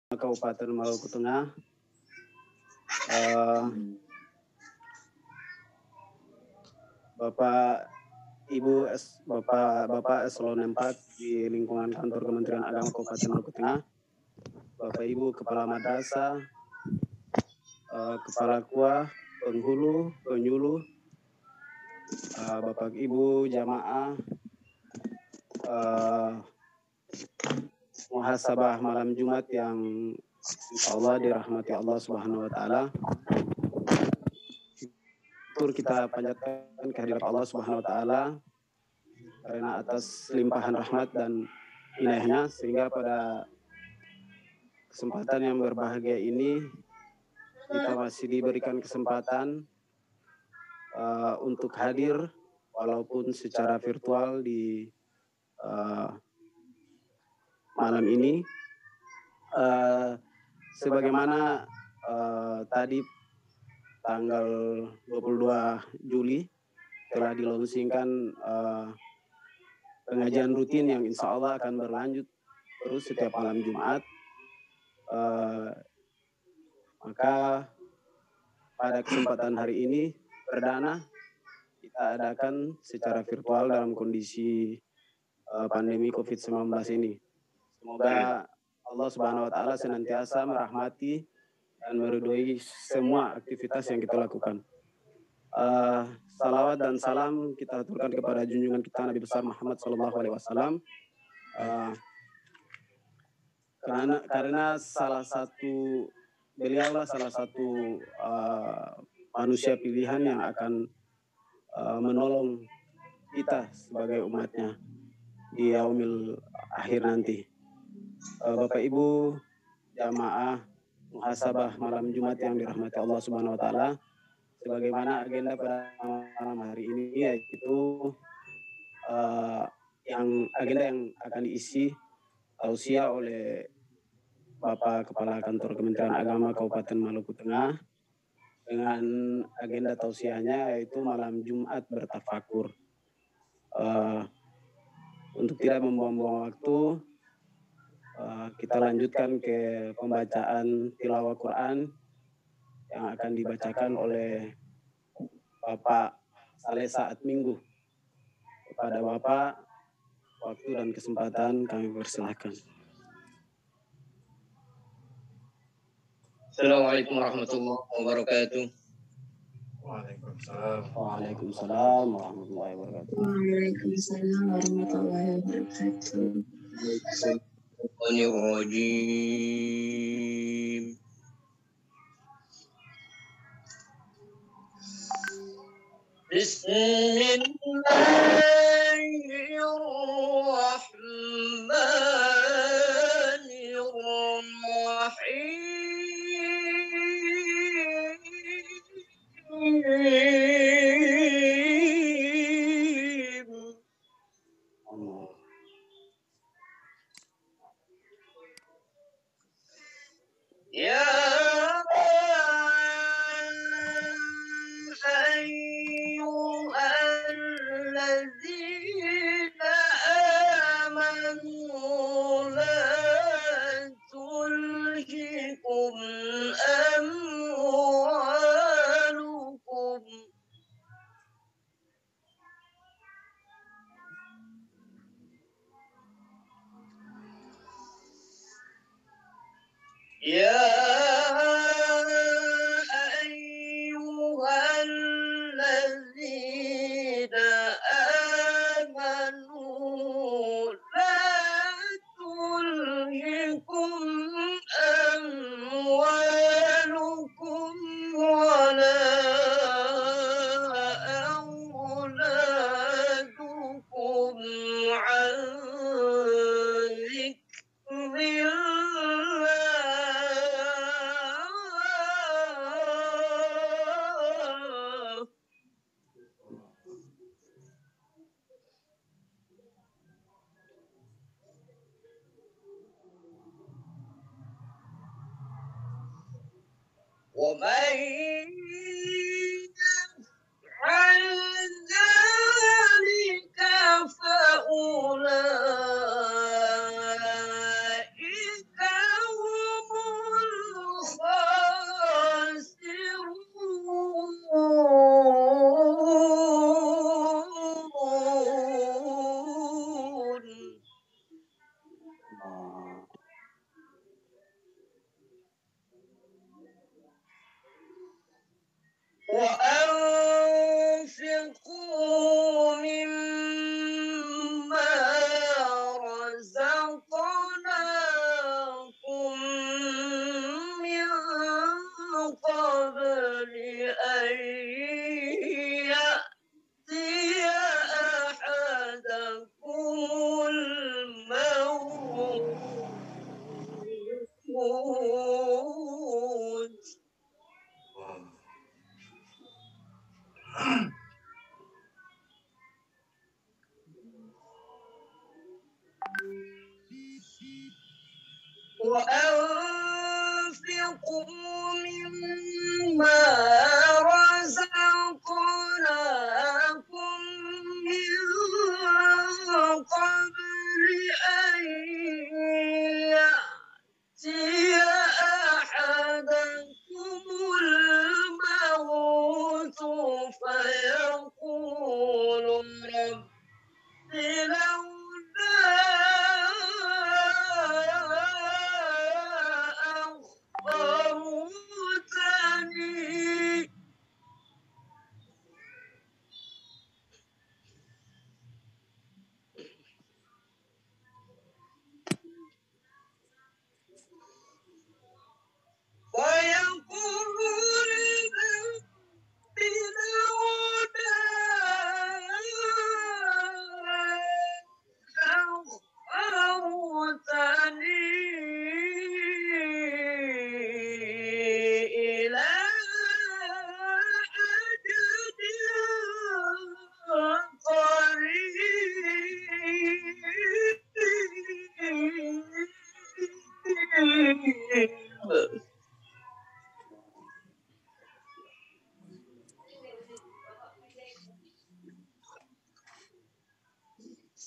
Kabupaten Maluku Tengah. Bapak Ibu Bapak Eselon 4 di lingkungan kantor Kementerian Agama Kabupaten Maluku Tengah, Bapak Ibu Kepala Madrasah, Kepala KUA, penghulu, penyuluh, Bapak Ibu jamaah, muhasabah malam Jumat yang insya Allah dirahmati Allah Subhanahu wa Ta'ala. Tur kita panjatkan kehadirat Allah Subhanahu wa Ta'ala karena atas limpahan rahmat dan inayahnya, sehingga pada kesempatan yang berbahagia ini kita masih diberikan kesempatan untuk hadir walaupun secara virtual di malam ini. Sebagaimana tadi tanggal 22 Juli telah dilaunchingkan pengajian rutin yang insya Allah akan berlanjut terus setiap malam Jumat. Maka pada kesempatan hari ini perdana kita adakan secara virtual dalam kondisi pandemi COVID-19 ini. Semoga Allah Subhanahu wa Ta'ala senantiasa merahmati dan meridhoi semua aktivitas yang kita lakukan. Salawat dan salam kita aturkan kepada junjungan kita Nabi besar Muhammad SAW. Karena beliaulah salah satu manusia pilihan yang akan menolong kita sebagai umatnya di yaumil akhir nanti. Bapak Ibu jamaah muhasabah malam Jumat yang dirahmati Allah Subhanahu wa Ta'ala, sebagaimana agenda pada malam hari ini yaitu agenda yang akan diisi tausiah oleh Bapak Kepala Kantor Kementerian Agama Kabupaten Maluku Tengah, dengan agenda tausiahnya yaitu malam Jumat bertafakur. Untuk tidak membuang-buang waktu, kita lanjutkan ke pembacaan tilawah Quran yang akan dibacakan oleh Bapak Saleh saat Minggu. Kepada Bapak, waktu dan kesempatan kami persilahkan. Assalamualaikum warahmatullahi wabarakatuh. Waalaikumsalam warahmatullahi wabarakatuh. Waalaikumsalam warahmatullahi wabarakatuh. وأنفقوا مما رزقناكم من قبل أن يأتي أحدكم الموت وأنفقوا مما رزقناكم من قبل أن يأتي أحدكم الموت فيقول رب لولا أخرتني ويقول رب لولا أخرتني إلى أجل قريب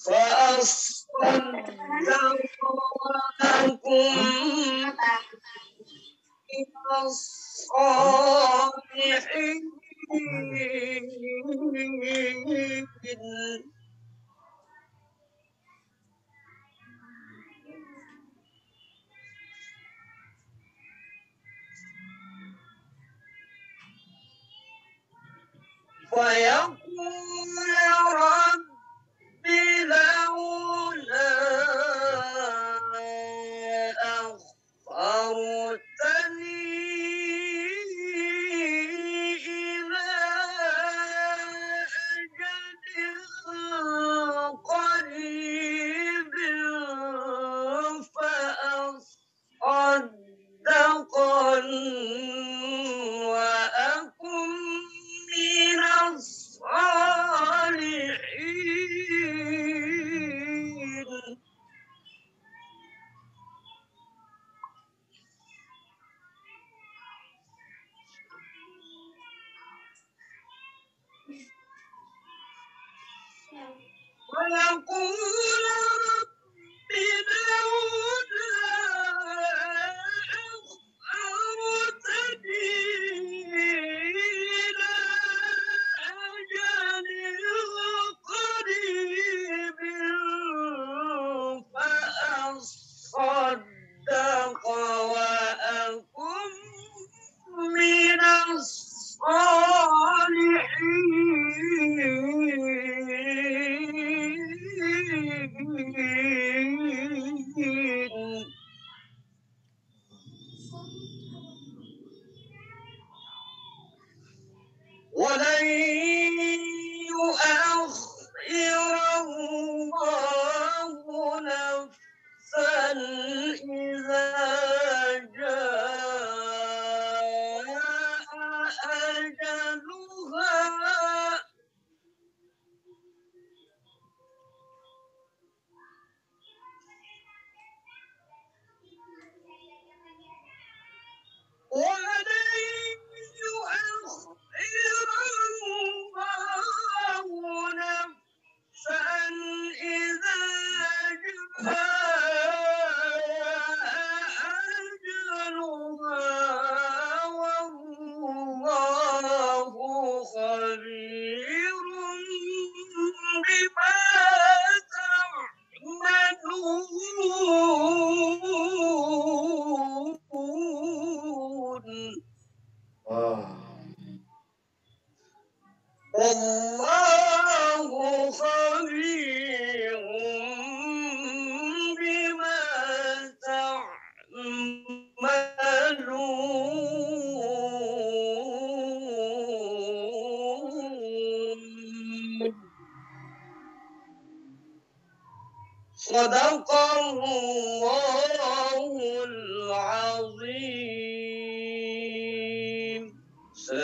فأصدق وأكن من الصالحين ويقول رب لولا أخرتني إلى أجل قريب فأصدق وأكن من الصالحين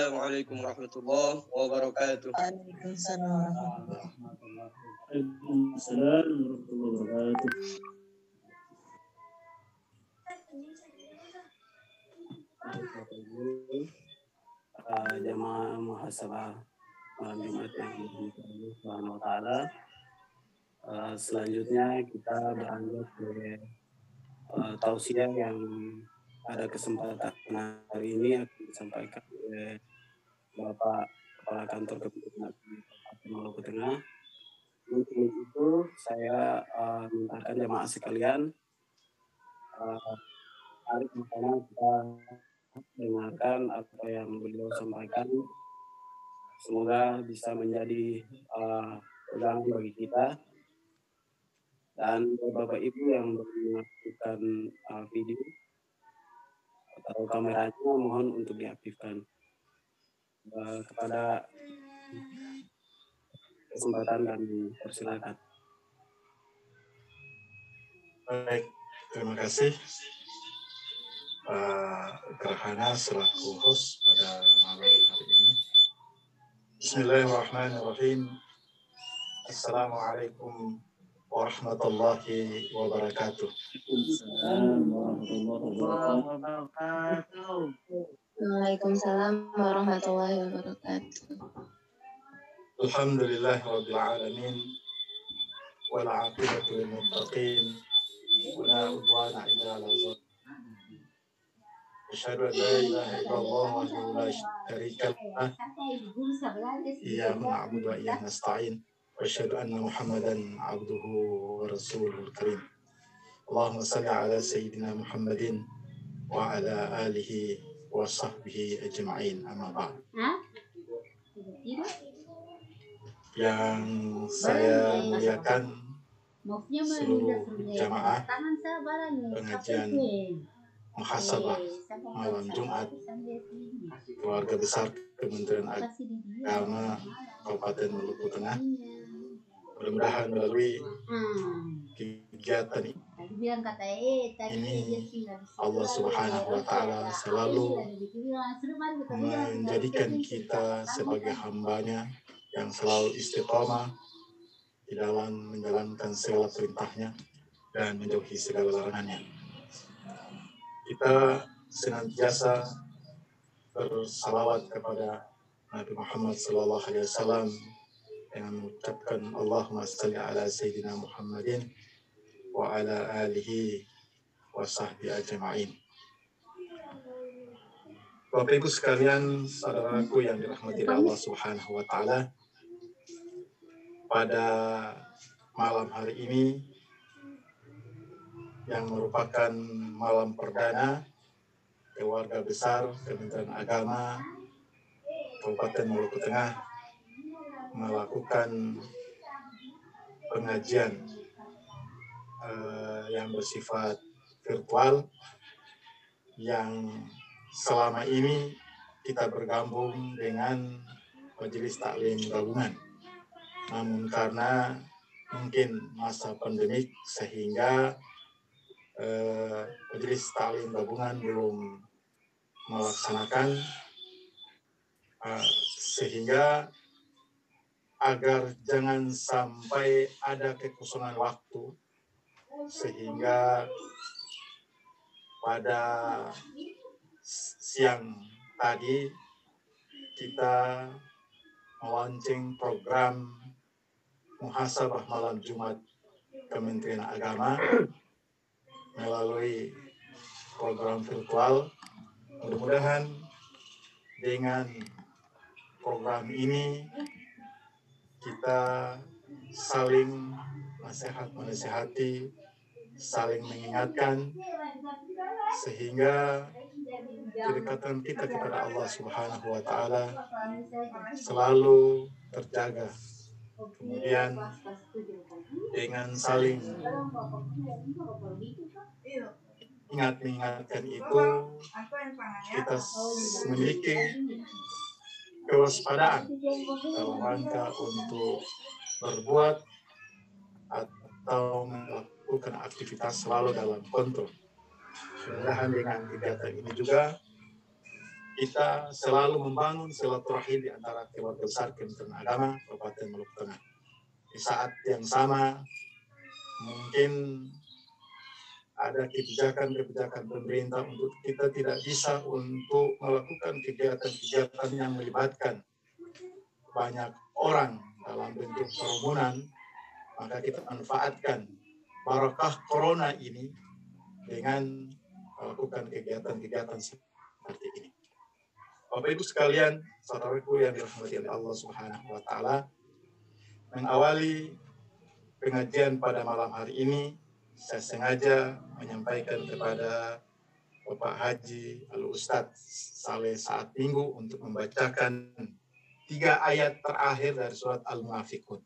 Assalamualaikum warahmatullahi wabarakatuh. Waalaikumsalam warahmatullahi Waalaikumsalam warahmatullahi wabarakatuh. Jamaah muhasabah malam Jumat yang dimuliakan Allah Subhanahu wa taala. Selanjutnya kita beranjak ke tausiah yang pada kesempatan hari ini akan disampaikan oleh Bapak Kepala Kantor Kepentingan Kabupaten Maluku Tengah. Untuk itu saya mintakan jamaah sekalian, mari pertama kita dengarkan apa yang beliau sampaikan. Semoga bisa menjadi pegangan bagi kita. Dan Bapak Ibu yang melakukan video atau kameranya mohon untuk diaktifkan. Kepada kesempatan kami persilakan. Baik, terima kasih Pak Gerhana selaku host pada malam hari ini. Bismillahirrahmanirrahim. Assalamualaikum warahmatullahi wabarakatuh. Waalaikumsalam warahmatullahi wabarakatuh. Alhamdulillah rabbil alamin wal aqibatu lil muttaqin wa la udwana illa 'alal zalimin. Asyhadu an la ilaha illallah wahdahu la syarika lah. Iyyahu na'budu wa iyyahu nasta'in. Wa asyhadu anna Muhammadan 'abduhu wa rasuluhul karim. Allahumma shalli 'ala sayyidina Muhammadin wa 'ala alihi wa sahbihi ajma'in. Amma ba'd. Yang saya muliakan seluruh jamaah pengajian muhasabah malam Jumat keluarga besar Kementerian Agama Kabupaten Maluku Tengah. Mudah-mudahan melalui kegiatan ini Allah Subhanahu wa taala selalu menjadikan kita sebagai hamba-Nya yang selalu istiqomah di dalam menjalankan segala perintahnya dan menjauhi segala larangannya. Kita senantiasa bersalawat kepada Nabi Muhammad SAW dengan mengucapkan Allahumma salli ala Sayyidina Muhammadin wa ala alihi wa sahbihi ajma'in. Bapak Ibu sekalian, saudaraku yang dirahmati Allah Subhanahu wa taala, pada malam hari ini yang merupakan malam perdana keluarga besar Kementerian Agama Kabupaten Maluku Tengah melakukan pengajian yang bersifat virtual yang selama ini kita bergabung dengan Majelis Taklim Gabungan. Namun karena mungkin masa pandemik sehingga Majelis Taklim Gabungan belum melaksanakan, sehingga agar jangan sampai ada kekosongan waktu, sehingga pada siang tadi kita melaunching program muhasabah malam Jumat Kementerian Agama melalui program virtual. Mudah-mudahan dengan program ini kita saling menasihati, saling mengingatkan, sehingga kedekatan kita kepada Allah Subhanahu wa taala selalu terjaga. Kemudian dengan saling mengingatkan itu, kita memiliki kewaspadaan dalam rangka untuk berbuat atau melakukan aktivitas selalu dalam kontrol. Mudah-mudahan dengan kegiatan ini juga kita selalu membangun silaturahim di antara keluarga besar Kementerian Agama Kabupaten Maluku Tengah. Di saat yang sama, mungkin ada kebijakan-kebijakan pemerintah untuk kita tidak bisa untuk melakukan kegiatan-kegiatan yang melibatkan banyak orang dalam bentuk kerumunan, maka kita manfaatkan barakah corona ini dengan melakukan kegiatan-kegiatan seperti ini. Bapak Ibu sekalian, saudaraku yang dirahmati oleh Allah Subhanahu wa taala, mengawali pengajian pada malam hari ini, saya sengaja menyampaikan kepada Bapak Haji Al-Ustadz Saleh Saat Minggu untuk membacakan 3 ayat terakhir dari surat Al-Munafiqun.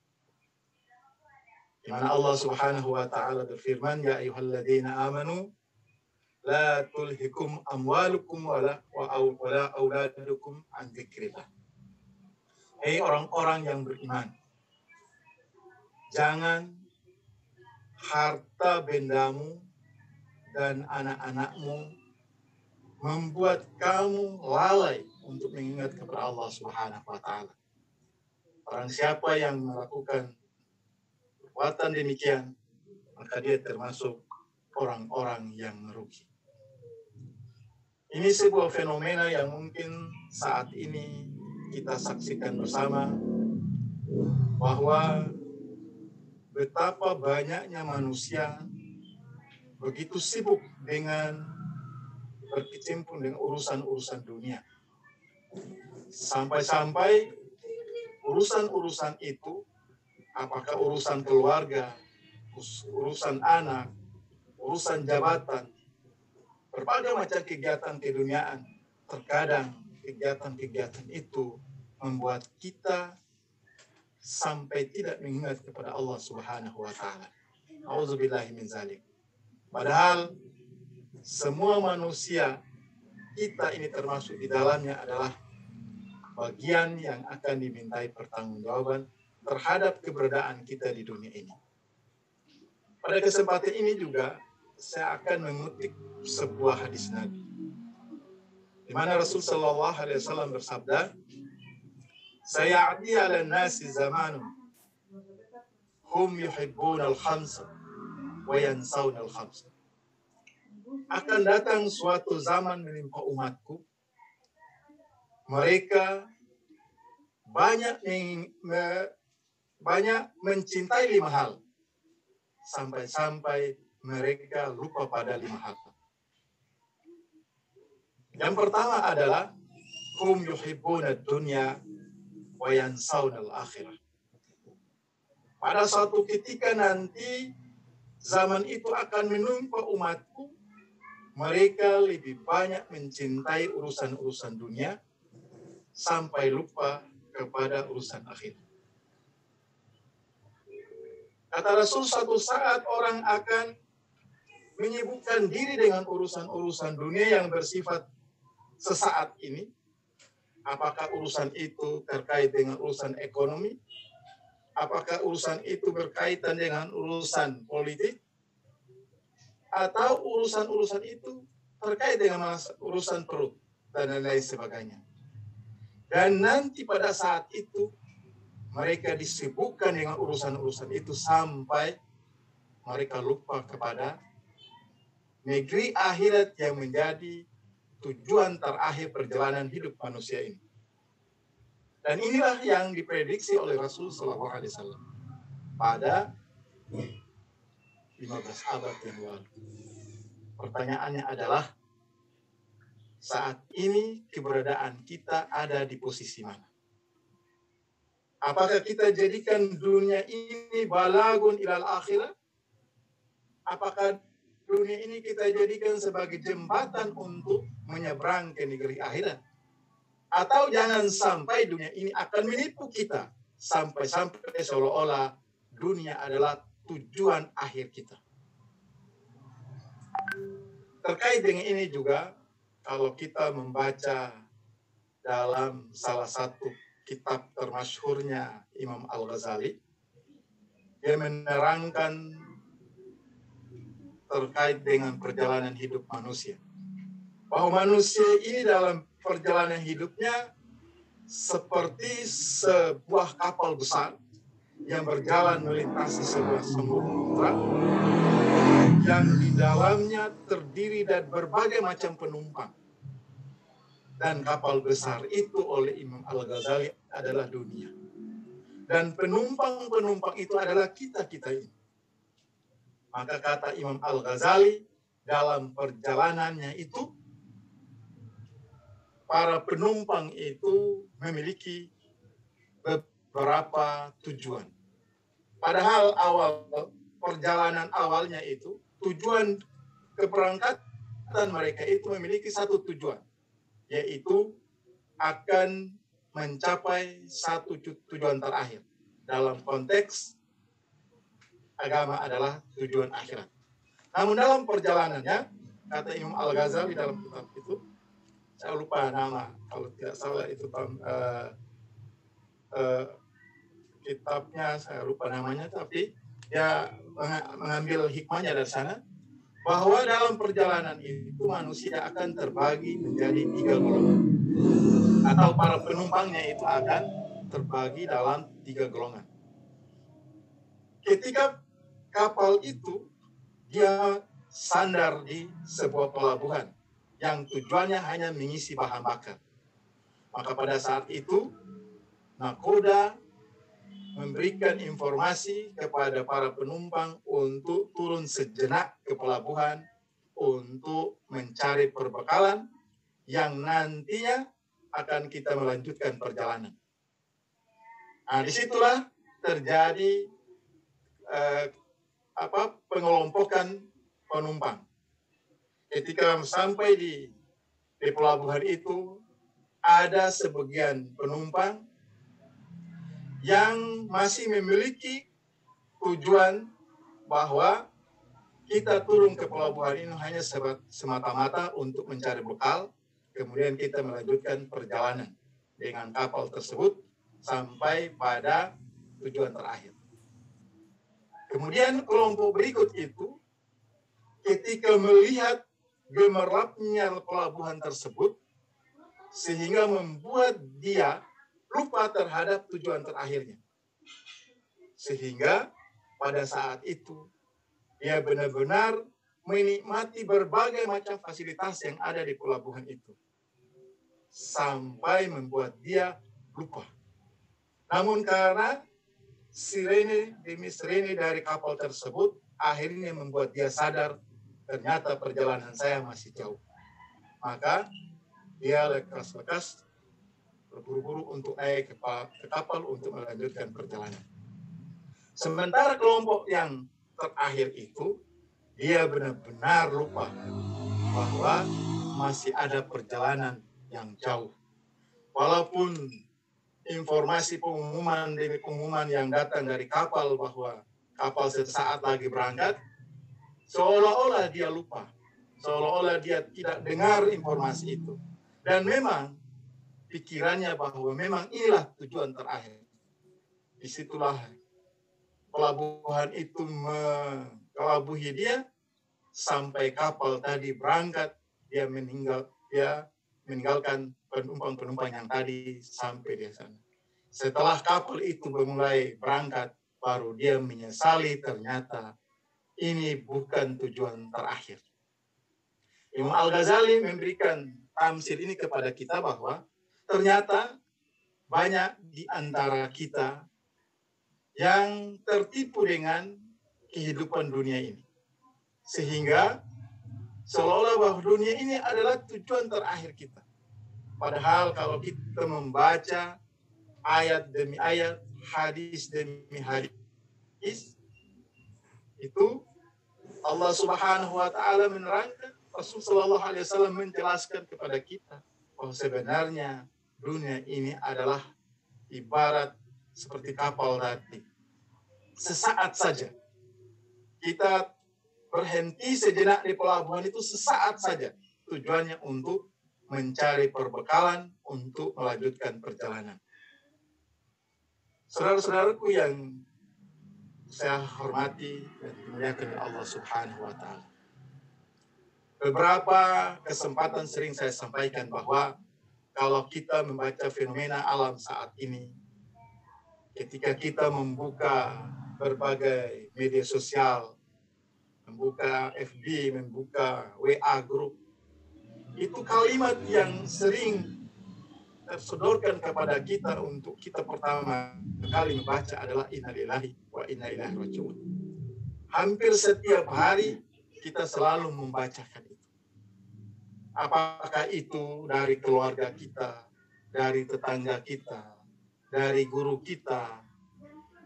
Di mana Allah Subhanahu wa taala berfirman, ya ayyuhalladzina amanu la tulhikum amwalukum wala auladukum an dzikrillah. Hei orang-orang yang beriman, jangan harta bendamu dan anak-anakmu membuat kamu lalai untuk mengingat kepada Allah Subhanahu wa taala. Orang siapa yang melakukan perbuatan demikian, maka dia termasuk orang-orang yang merugi. Ini sebuah fenomena yang mungkin saat ini kita saksikan bersama, bahwa betapa banyaknya manusia begitu sibuk dengan berkecimpung dengan urusan-urusan dunia. Sampai-sampai urusan-urusan itu, apakah urusan keluarga, urusan anak, urusan jabatan, berbagai macam kegiatan keduniaan, terkadang kegiatan-kegiatan itu membuat kita sampai tidak mengingat kepada Allah Subhanahu wa taala. Auzubillahi min zalik. Padahal semua manusia kita ini termasuk di dalamnya adalah bagian yang akan dimintai pertanggungjawaban terhadap keberadaan kita di dunia ini. Pada kesempatan ini juga saya akan mengutip sebuah hadis Nabi, di mana Rasul Sallallahu Alaihi Wasallam bersabda, "Sayati ala nasi zamanun, hum yuhibbuna al-khamsa, wa yansawna al-khamsa." Akan datang suatu zaman menimpa umatku, mereka banyak mencintai 5 hal, sampai-sampai mereka lupa pada 5 hal. Yang pertama adalah hum yuhibbuna dunya wa yansawna al-akhirah. Pada suatu ketika nanti zaman itu akan menimpa umatku, mereka lebih banyak mencintai urusan-urusan dunia sampai lupa kepada urusan akhir. Kata Rasul, suatu saat orang akan menyibukkan diri dengan urusan-urusan dunia yang bersifat sesaat ini. Apakah urusan itu terkait dengan urusan ekonomi? Apakah urusan itu berkaitan dengan urusan politik? Atau urusan-urusan itu terkait dengan urusan perut dan lain sebagainya. Dan nanti pada saat itu mereka disibukkan dengan urusan-urusan itu sampai mereka lupa kepada negeri akhirat yang menjadi tujuan terakhir perjalanan hidup manusia ini. Dan inilah yang diprediksi oleh Rasul Sallallahu Alaihi Wasallam pada 15 abad yang lalu. Pertanyaannya adalah, saat ini keberadaan kita ada di posisi mana? Apakah kita jadikan dunia ini balagun ilal akhirat? Apakah dunia ini kita jadikan sebagai jembatan untuk menyeberang ke negeri akhirat? Atau jangan sampai dunia ini akan menipu kita sampai-sampai seolah-olah dunia adalah tujuan akhir kita. Terkait dengan ini juga, kalau kita membaca dalam salah satu kitab termasyhurnya Imam Al-Ghazali, dia menerangkan terkait dengan perjalanan hidup manusia, bahwa manusia ini dalam perjalanan hidupnya seperti sebuah kapal besar yang berjalan melintasi sebuah samudra yang di dalamnya terdiri dari berbagai macam penumpang. Dan kapal besar itu oleh Imam Al-Ghazali adalah dunia. Dan penumpang-penumpang itu adalah kita-kita ini. Maka kata Imam Al-Ghazali, dalam perjalanannya itu, para penumpang itu memiliki beberapa tujuan. Padahal perjalanan awalnya itu, tujuan keberangkatan mereka itu memiliki satu tujuan, yaitu akan mencapai satu tujuan terakhir. Dalam konteks agama adalah tujuan akhirat. Namun dalam perjalanannya, kata Imam Al-Ghazali dalam kitab itu, saya lupa nama, kalau tidak salah itu kitabnya, saya lupa namanya, tapi dia mengambil hikmahnya dari sana, bahwa dalam perjalanan itu manusia akan terbagi menjadi 3 golongan. Atau para penumpangnya itu akan terbagi dalam 3 golongan. Ketika kapal itu, dia sandar di sebuah pelabuhan yang tujuannya hanya mengisi bahan bakar. Maka pada saat itu, nakoda memberikan informasi kepada para penumpang untuk turun sejenak ke pelabuhan untuk mencari perbekalan yang nantinya akan kita melanjutkan perjalanan. Nah, disitulah terjadi pengelompokan penumpang. Ketika sampai di pelabuhan itu, ada sebagian penumpang yang masih memiliki tujuan bahwa kita turun ke pelabuhan ini hanya semata-mata untuk mencari bekal, kemudian kita melanjutkan perjalanan dengan kapal tersebut sampai pada tujuan terakhir. Kemudian kelompok berikut itu, ketika melihat gemerlapnya pelabuhan tersebut, sehingga membuat dia lupa terhadap tujuan terakhirnya. Sehingga pada saat itu, dia benar-benar menikmati berbagai macam fasilitas yang ada di pelabuhan itu. Sampai membuat dia lupa. Namun karena sirene demi sirene dari kapal tersebut, akhirnya membuat dia sadar, ternyata perjalanan saya masih jauh. Maka dia lekas-lekas berburu-buru untuk naik ke kapal untuk melanjutkan perjalanan. Sementara kelompok yang terakhir itu, dia benar-benar lupa bahwa masih ada perjalanan yang jauh. Walaupun informasi pengumuman demi pengumuman yang datang dari kapal bahwa kapal sesaat lagi berangkat, seolah-olah dia lupa. Seolah-olah dia tidak dengar informasi itu. Dan memang pikirannya bahwa memang inilah tujuan terakhir. Disitulah pelabuhan itu mengelabuhi dia sampai kapal tadi berangkat, dia meninggalkan penumpang-penumpang yang tadi sampai di sana. Setelah kapal itu mulai berangkat, baru dia menyesali ternyata ini bukan tujuan terakhir. Imam Al-Ghazali memberikan tamsil ini kepada kita bahwa ternyata banyak di antara kita yang tertipu dengan kehidupan dunia ini. Sehingga seolah-olah bahwa dunia ini adalah tujuan terakhir kita. Padahal kalau kita membaca ayat demi ayat, hadis demi hadis, itu Allah Subhanahu wa taala menerangkan, Rasulullah SAW menjelaskan kepada kita bahwa sebenarnya dunia ini adalah ibarat seperti kapal tadi. Sesaat saja kita berhenti sejenak di pelabuhan itu, sesaat saja, tujuannya untuk mencari perbekalan untuk melanjutkan perjalanan. Saudara-saudaraku yang saya hormati dan dimuliakan Allah Subhanahu wa taala. Beberapa kesempatan sering saya sampaikan bahwa kalau kita membaca fenomena alam saat ini, ketika kita membuka berbagai media sosial, membuka FB, membuka WA group, itu kalimat yang sering tersodorkan kepada kita untuk kita pertama kali membaca adalah inna lillahi wa inna ilaihi raji'un. Hampir setiap hari kita selalu membacakan itu. Apakah itu dari keluarga kita, dari tetangga kita, dari guru kita,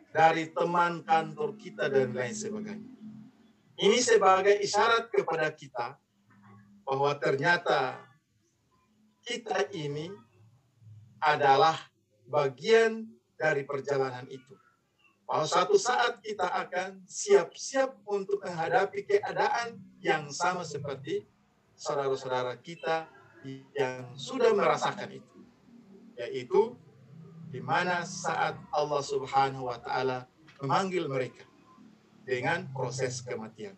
dari teman kantor kita, dan lain sebagainya. Ini sebagai isyarat kepada kita bahwa ternyata kita ini adalah bagian dari perjalanan itu. Bahwa suatu saat kita akan siap-siap untuk menghadapi keadaan yang sama seperti saudara-saudara kita yang sudah merasakan itu. Yaitu di mana saat Allah Subhanahu wa Ta'ala memanggil mereka dengan proses kematian.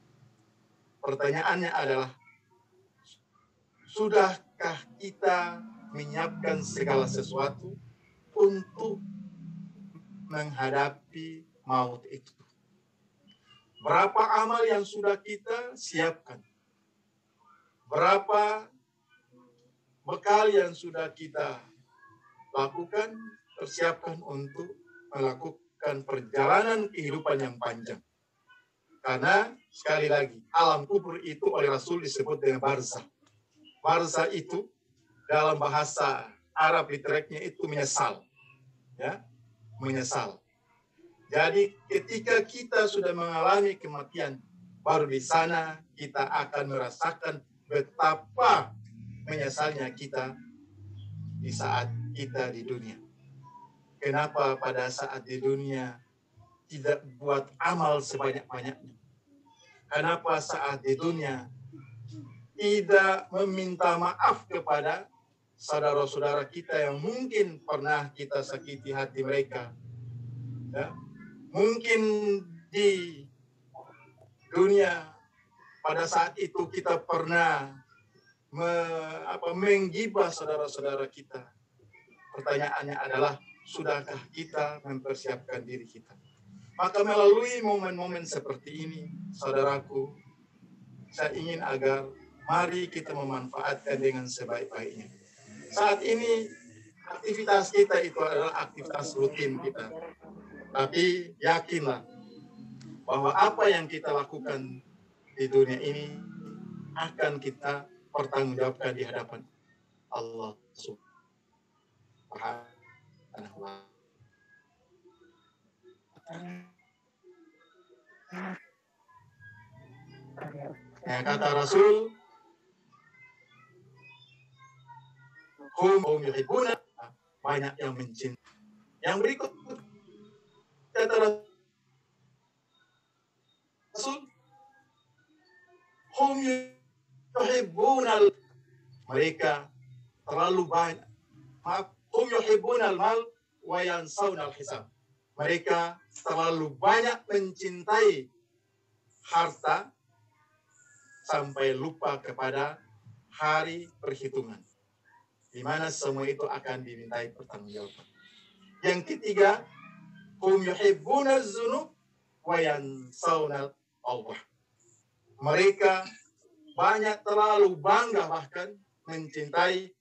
Pertanyaannya adalah, sudahkah kita menyiapkan segala sesuatu untuk menghadapi maut itu? Berapa amal yang sudah kita siapkan? Berapa bekal yang sudah kita lakukan, persiapkan untuk melakukan perjalanan kehidupan yang panjang? Karena sekali lagi, alam kubur itu oleh Rasul disebut dengan barzah. Barzah itu dalam bahasa Arab literatnya itu menyesal. Ya, menyesal. Jadi ketika kita sudah mengalami kematian, baru di sana kita akan merasakan betapa menyesalnya kita di saat kita di dunia. Kenapa pada saat di dunia tidak buat amal sebanyak-banyaknya? Kenapa saat di dunia tidak meminta maaf kepada saudara-saudara kita yang mungkin pernah kita sakiti hati mereka? Ya. Mungkin di dunia pada saat itu kita pernah menggibah saudara-saudara kita. Pertanyaannya adalah, sudahkah kita mempersiapkan diri kita? Maka melalui momen-momen seperti ini, saudaraku, saya ingin agar mari kita memanfaatkan dengan sebaik-baiknya. Saat ini aktivitas kita itu adalah aktivitas rutin kita. Tapi yakinlah bahwa apa yang kita lakukan di dunia ini akan kita pertanggungjawabkan di hadapan Allah Subhanahu wa Ta'ala. Ya, kata Rasul, hum yuhibbuna, banyak yang mencintai. Yang berikut kata Rasul, hum yuhibbuna, mereka terlalu banyak, hum yuhibbuna al-mal wa yansawna al-hisab. Mereka terlalu banyak mencintai harta sampai lupa kepada hari perhitungan, di mana semua itu akan dimintai pertanggungjawaban. Yang ketiga, hum yuhibbuna az-zunub wa yansawna Allah. Mereka banyak terlalu bangga bahkan mencintai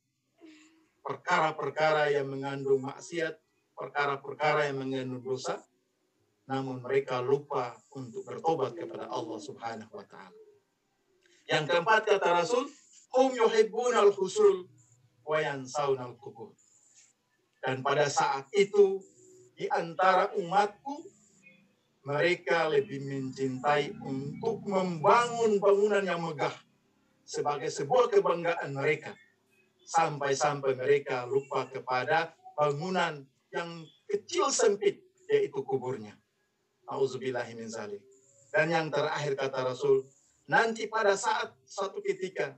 perkara-perkara yang mengandung maksiat, perkara-perkara yang mengandung dosa, namun mereka lupa untuk bertobat kepada Allah Subhanahu wa Ta'ala. Yang keempat kata Rasul, hum yuhibbuna al-husul wa yansawna al-qubur. Dan pada saat itu di antara umatku, mereka lebih mencintai untuk membangun bangunan yang megah sebagai sebuah kebanggaan mereka, sampai-sampai mereka lupa kepada bangunan yang kecil sempit, yaitu kuburnya. Auzubillahi min zalik. Dan yang terakhir kata Rasul, nanti pada saat satu ketika,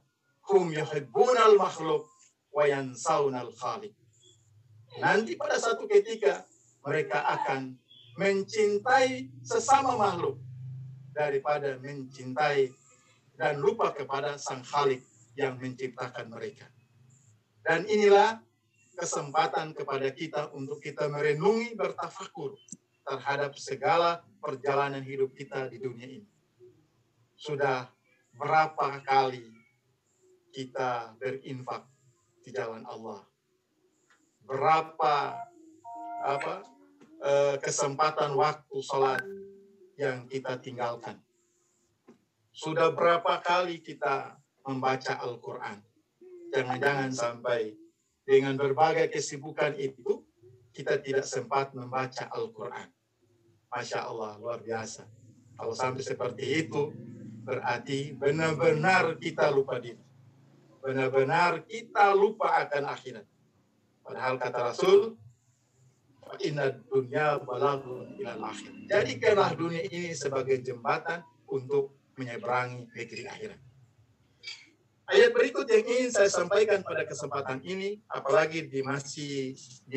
hum yuhibbunal makhluk wa yansawnal khaliq. Nanti pada satu ketika mereka akan mencintai sesama makhluk daripada mencintai dan lupa kepada Sang Khalik yang menciptakan mereka. Dan inilah kesempatan kepada kita untuk kita merenungi, bertafakur terhadap segala perjalanan hidup kita di dunia ini. Sudah berapa kali kita berinfak di jalan Allah? Berapa kesempatan waktu sholat yang kita tinggalkan? Sudah berapa kali kita membaca Al-Quran? Jangan-jangan sampai dengan berbagai kesibukan itu, kita tidak sempat membaca Al-Quran. Masya Allah, luar biasa. Kalau sampai seperti itu, berarti benar-benar kita lupa diri. Benar-benar kita lupa akan akhirat. Padahal kata Rasul, inna dunya balaghun ilal akhir. Jadikanlah dunia ini sebagai jembatan untuk menyeberangi negeri akhirat. Ayat berikut yang ingin saya sampaikan pada kesempatan ini, apalagi di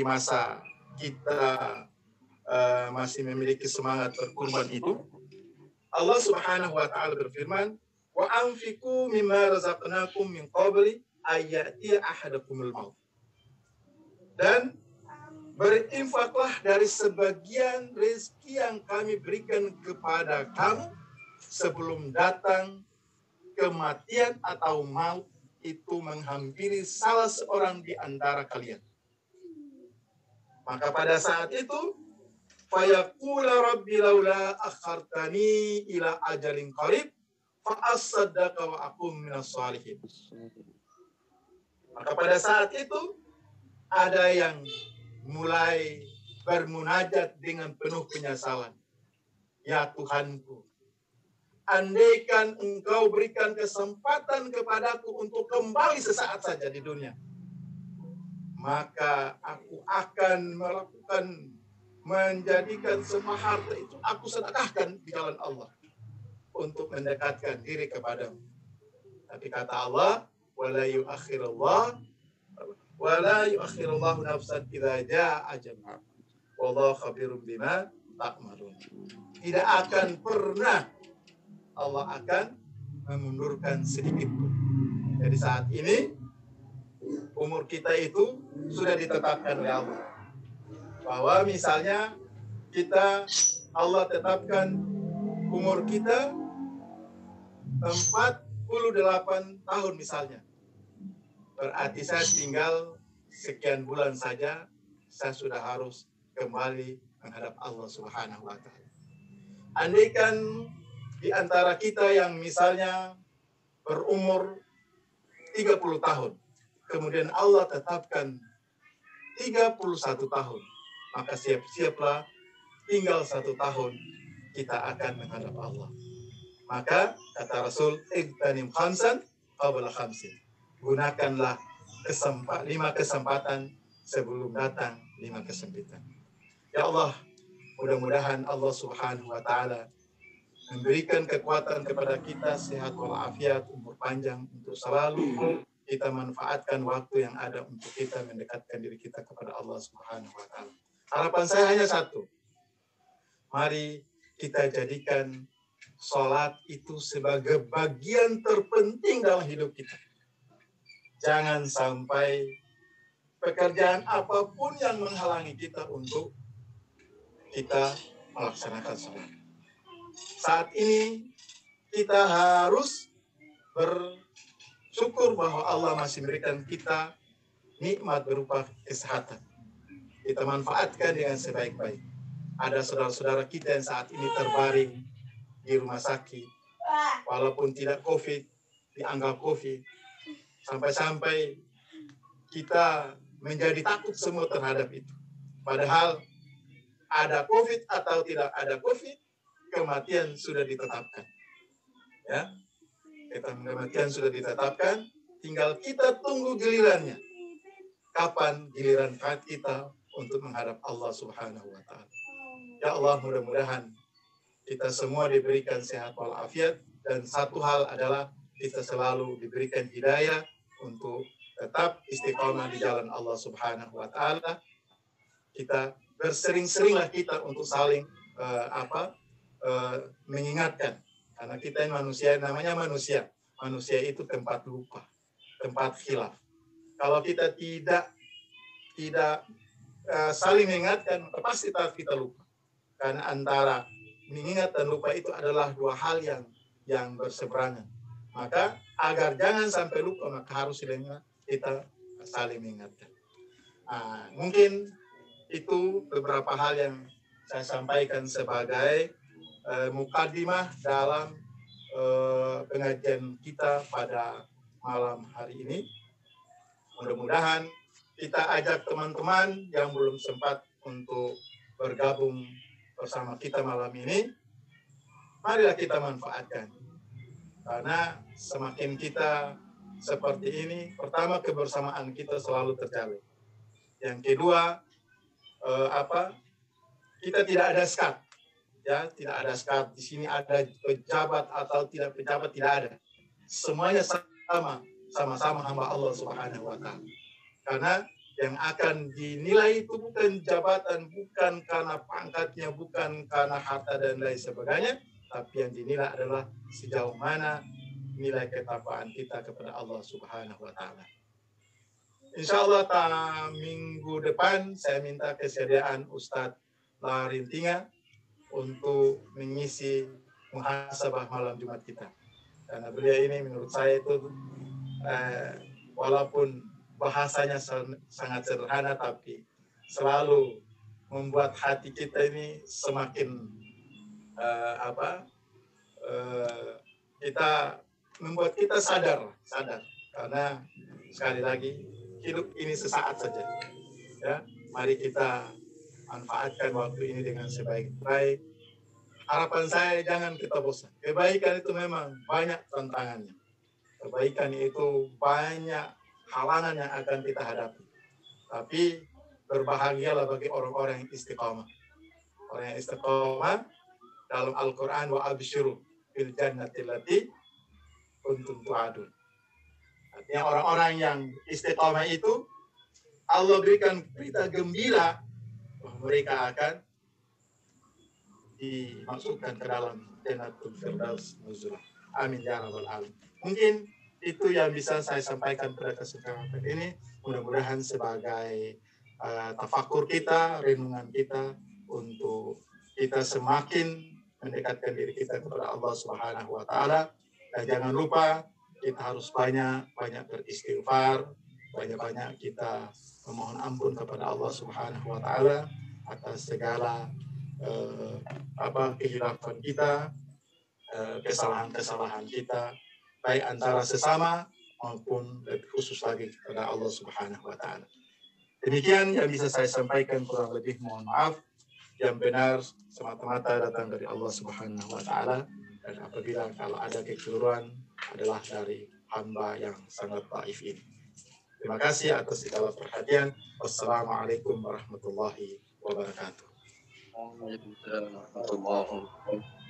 masa kita masih memiliki semangat berkurban itu, Allah Subhanahu wa taala berfirman, "Wa anfiqu mimma razaqnakum min qabli ayyatiya ahadakumul maut." Dan berinfaklah dari sebagian rezeki yang kami berikan kepada kamu sebelum datang kematian atau maut itu menghampiri salah seorang di antara kalian. Maka pada saat itu, fayaqula rabbi laula akhartani ila ajalin qarib fa asaddaqa wa aqum minas shalihin. Maka pada saat itu ada yang mulai bermunajat dengan penuh penyesalan. Ya Tuhanku, andaikan Engkau berikan kesempatan kepadaku untuk kembali sesaat saja di dunia, maka aku akan menjadikan semua harta itu aku sedekahkan di jalan Allah untuk mendekatkan diri kepadamu. Tapi kata Allah, wala yuakhirullahu nafsan idza jaa ajaluha wallahu khabirum bima ta'malun. Tidak akan pernah Allah akan memundurkan sedikit pun. Jadi saat ini umur kita itu sudah ditetapkan oleh Allah. Bahwa misalnya Allah tetapkan umur kita 48 tahun misalnya. Berarti saya tinggal sekian bulan saja, saya sudah harus kembali menghadap Allah Subhanahu wa taala. Andaikan di antara kita yang misalnya berumur 30 tahun, kemudian Allah tetapkan 31 tahun, maka siap-siaplah tinggal 1 tahun kita akan menghadap Allah. Maka kata Rasul, igtanim khamsan qabla khamsin. Gunakanlah 5 kesempatan sebelum datang 5 kesempitan. Ya Allah, mudah-mudahan Allah Subhanahu wa taala memberikan kekuatan kepada kita, sehat walafiat, umur panjang untuk selalu kita manfaatkan waktu yang ada untuk kita mendekatkan diri kita kepada Allah Subhanahu wa taala. Harapan saya hanya satu. Mari kita jadikan sholat itu sebagai bagian terpenting dalam hidup kita. Jangan sampai pekerjaan apapun yang menghalangi kita untuk kita melaksanakan sholat. Saat ini kita harus bersyukur bahwa Allah masih memberikan kita nikmat berupa kesehatan. Kita manfaatkan dengan sebaik-baik. Ada saudara-saudara kita yang saat ini terbaring di rumah sakit, walaupun tidak COVID, dianggap COVID. Sampai-sampai kita menjadi takut semua terhadap itu. Padahal ada COVID atau tidak ada COVID, kematian sudah ditetapkan. Ya, kematian sudah ditetapkan, tinggal kita tunggu gilirannya. Kapan giliran kita untuk menghadap Allah Subhanahu wa taala. Ya Allah, mudah-mudahan kita semua diberikan sehat walafiat, dan satu hal adalah kita selalu diberikan hidayah untuk tetap istiqomah di jalan Allah Subhanahu wa taala. Kita bersering-seringlah kita untuk saling mengingatkan, karena kita ini manusia, namanya manusia. Manusia itu tempat lupa, tempat khilaf. Kalau kita tidak tidak saling mengingatkan, pasti kita lupa. Karena antara mengingat dan lupa itu adalah dua hal yang berseberangan. Maka agar jangan sampai lupa, maka harus kita saling mengingatkan. Mungkin itu beberapa hal yang saya sampaikan sebagai mukadimah dalam pengajian kita pada malam hari ini. Mudah-mudahan kita ajak teman-teman yang belum sempat untuk bergabung bersama kita malam ini, marilah kita manfaatkan. Karena semakin kita seperti ini, pertama kebersamaan kita selalu terjalin. Yang kedua, kita tidak ada skat, ya, tidak ada skat. Di sini ada pejabat atau tidak pejabat, tidak ada. Semuanya sama-sama hamba Allah Subhanahu wa Ta'ala. Karena yang akan dinilai itu bukan jabatan, bukan karena pangkatnya, bukan karena harta dan lain sebagainya, tapi yang dinilai adalah sejauh mana nilai ketakwaan kita kepada Allah Subhanahu wa Ta'ala. Insya Allah minggu depan saya minta kesediaan Ustadz Larintinga untuk mengisi muhasabah malam Jumat kita. Karena beliau ini menurut saya itu walaupun bahasanya sangat sederhana, tapi selalu membuat hati kita ini semakin membuat kita sadar. Karena sekali lagi hidup ini sesaat saja. Ya, mari kita manfaatkan waktu ini dengan sebaik-baik. Harapan saya jangan kita bosan. Kebaikan itu memang banyak tantangannya. Kebaikan itu banyak halangan yang akan kita hadapi. Tapi berbahagialah bagi orang-orang yang istiqamah. Orang yang istiqamah dalam Al-Quran, wa absyiru bil jannati allati kuntum tu'adun. Artinya orang-orang yang istiqamah itu Allah berikan berita gembira bahwa mereka akan dimasukkan ke dalam Jannatul Firdaus nuzulah. Amin ya rabbal alamin. Mungkin itu yang bisa saya sampaikan pada kesempatan ini. Mudah-mudahan sebagai tafakur kita, renungan kita, untuk kita semakin mendekatkan diri kita kepada Allah Subhanahu wa Ta'ala. Dan jangan lupa kita harus banyak beristighfar, banyak kita memohon ampun kepada Allah Subhanahu wa Ta'ala atas segala kehilafan kita, kesalahan-kesalahan kita, baik antara sesama maupun lebih khusus lagi kepada Allah Subhanahu wa Ta'ala. Demikian yang bisa saya sampaikan, kurang lebih mohon maaf. Yang benar semata-mata datang dari Allah Subhanahu wa Ta'ala, dan apabila kalau ada kekeliruan adalah dari hamba yang sangat dhaif ini. Terima kasih atas segala perhatian. Wassalamualaikum warahmatullahi wabarakatuh. Waalaikumsalam warahmatullahi wabarakatuh.